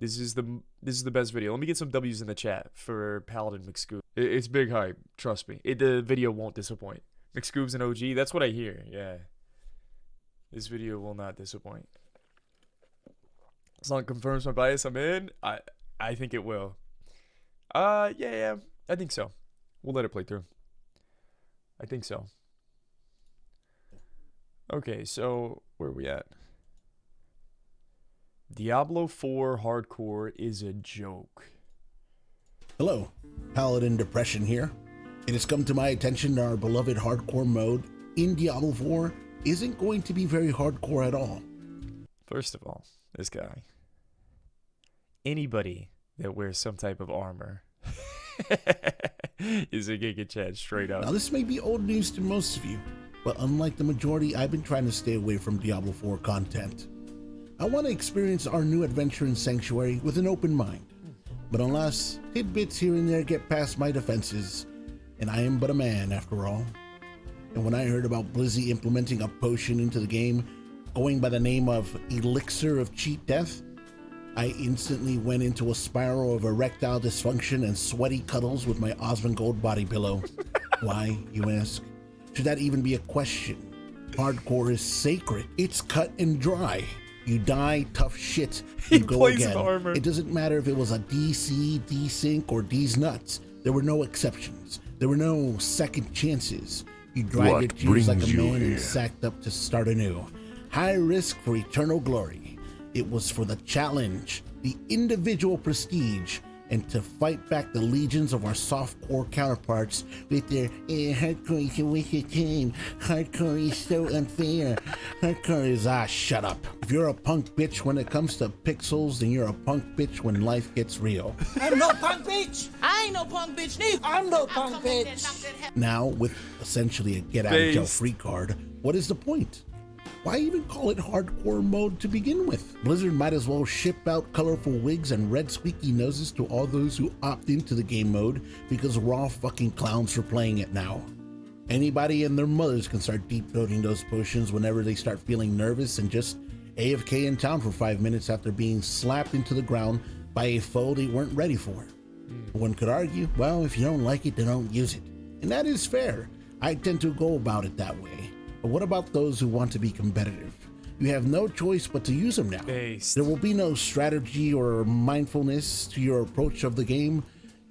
This is the best video. Let me get some W's in the chat for PaladinMcSkoob. It's big hype. Trust me. The video won't disappoint. McSkoob's an OG. That's what I hear. Yeah. This video will not disappoint. As long as it confirms my bias, I'm in. I think it will. Yeah. I think so. We'll let it play through. I think so. Okay, so where are we at? Diablo 4 Hardcore is a joke. Hello, Paladin Depression here. It has come to my attention that our beloved hardcore mode in Diablo 4 isn't going to be very hardcore at all. First of all, this guy. Anybody that wears some type of armor is a Giga Chad straight up. Now this may be old news to most of you, but unlike the majority, I've been trying to stay away from Diablo 4 content. I want to experience our new adventure in Sanctuary with an open mind, but unless tidbits here and there get past my defenses, and I am but a man after all. And when I heard about Blizzy implementing a potion into the game, going by the name of Elixir of Cheat Death, I instantly went into a spiral of erectile dysfunction and sweaty cuddles with my Osmongold body pillow. Why, you ask? Should that even be a question? Hardcore is sacred. It's cut and dry. You die, tough shit, you go again. It doesn't matter if it was a DC, D-Sync, or D's nuts. There were no exceptions. There were no second chances. You dried your tears like a man and sacked up to start anew. High risk for eternal glory. It was for the challenge, the individual prestige, and to fight back the legions of our softcore counterparts with their hardcore is a waste of time, hardcore is so unfair, hardcore is shut up. If you're a punk bitch when it comes to pixels, then you're a punk bitch when life gets real. I'm no punk bitch! I ain't no punk bitch neither! I'm no punk bitch! Now, with essentially a get out of jail free card, what is the point? Why even call it hardcore mode to begin with? Blizzard might as well ship out colorful wigs and red squeaky noses to all those who opt into the game mode because we're all fucking clowns for playing it now. Anybody and their mothers can start deep throating those potions whenever they start feeling nervous and just AFK in town for 5 minutes after being slapped into the ground by a foe they weren't ready for. One could argue, well, if you don't like it, then don't use it. And that is fair. I tend to go about it that way. But what about those who want to be competitive? You have no choice but to use them now. There will be no strategy or mindfulness to your approach of the game.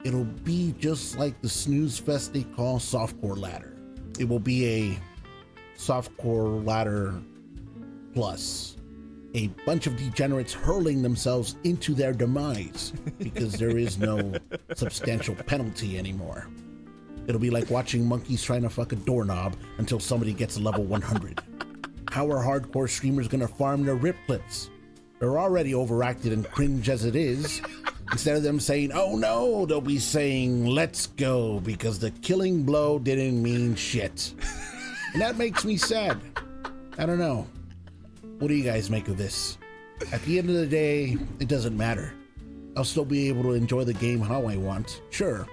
It'll be just like the snooze fest they call softcore ladder. It will be a softcore ladder plus. A bunch of degenerates hurling themselves into their demise because there is no substantial penalty anymore. It'll be like watching monkeys trying to fuck a doorknob until somebody gets a level 100. How are hardcore streamers gonna farm their rip clips? They're already overacted and cringe as it is. Instead of them saying, oh no, they'll be saying, let's go, because the killing blow didn't mean shit. And that makes me sad. I don't know. What do you guys make of this? At the end of the day, it doesn't matter. I'll still be able to enjoy the game how I want. Sure.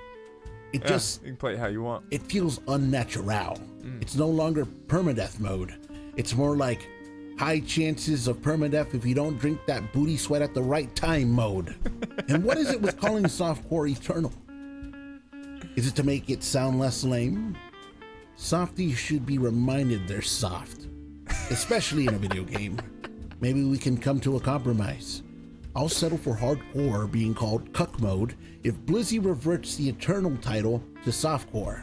You can play it how you want. It feels unnatural. It's no longer permadeath mode. It's more like high chances of permadeath if you don't drink that booty sweat at the right time mode. And what is it with calling softcore eternal? Is it to make it sound less lame? Softies should be reminded they're soft, especially in a video game. Maybe we can come to a compromise. I'll settle for hardcore being called cuck mode if Blizzy reverts the eternal title to softcore.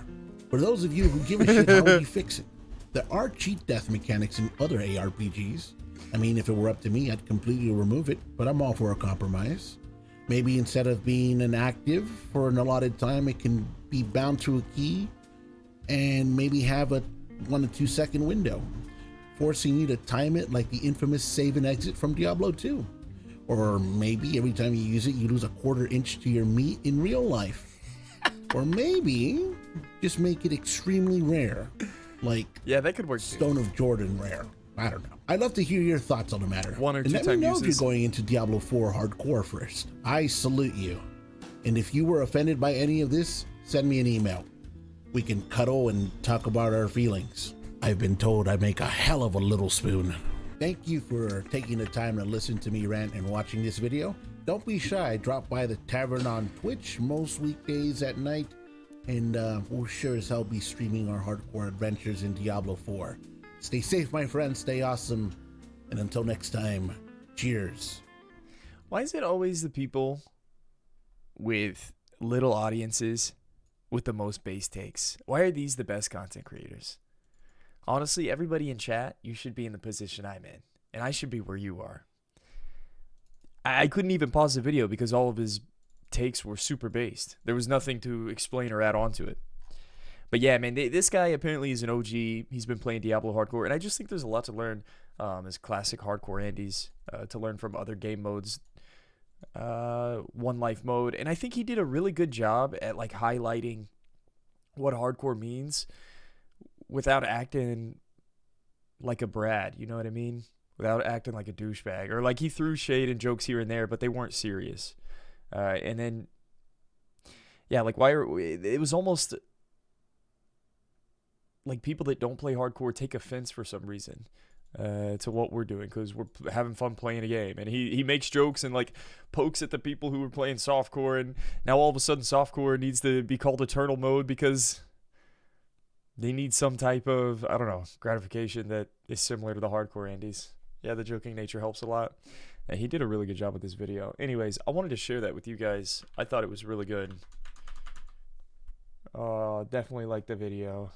For those of you who give a shit, how would you fix it? There are cheat death mechanics in other ARPGs. I mean, if it were up to me, I'd completely remove it, but I'm all for a compromise. Maybe instead of being an active for an allotted time, it can be bound to a key and maybe have a 1 to 2 second window, forcing you to time it like the infamous save and exit from Diablo 2. Or maybe every time you use it, you lose a 1/4 inch to your meat in real life. Or maybe just make it extremely rare, like that could work Stone of Jordan rare. I don't know. I'd love to hear your thoughts on the matter. 1 or 2 and let me know if you're going into Diablo 4 hardcore first. I salute you. And if you were offended by any of this, send me an email. We can cuddle and talk about our feelings. I've been told I make a hell of a little spoon. Thank you for taking the time to listen to me rant and watching this video. Don't be shy, drop by the tavern on Twitch most weekdays at night, and we'll sure as hell be streaming our hardcore adventures in Diablo 4. Stay safe, my friends, stay awesome, and until next time, cheers. Why is it always the people with little audiences with the most base takes? Why are these the best content creators? Honestly, everybody in chat, you should be in the position I'm in, and I should be where you are. I couldn't even pause the video because all of his takes were super based. There was nothing to explain or add on to it. But yeah, man, this guy apparently is an OG. He's been playing Diablo hardcore, and I just think there's a lot to learn as classic hardcore Andes, to learn from other game modes, One Life mode, and I think he did a really good job at like highlighting what hardcore means without acting like a Brad, you know what I mean? Without acting like a douchebag, or like he threw shade and jokes here and there, but they weren't serious. And then, yeah, like it was almost like people that don't play hardcore take offense for some reason to what we're doing because we're having fun playing a game. And he makes jokes and like pokes at the people who were playing softcore, and now all of a sudden softcore needs to be called eternal mode because they need some type of, I don't know, gratification that is similar to the hardcore Andes. Yeah, the joking nature helps a lot. And he did a really good job with this video. Anyways, I wanted to share that with you guys. I thought it was really good. Definitely liked the video.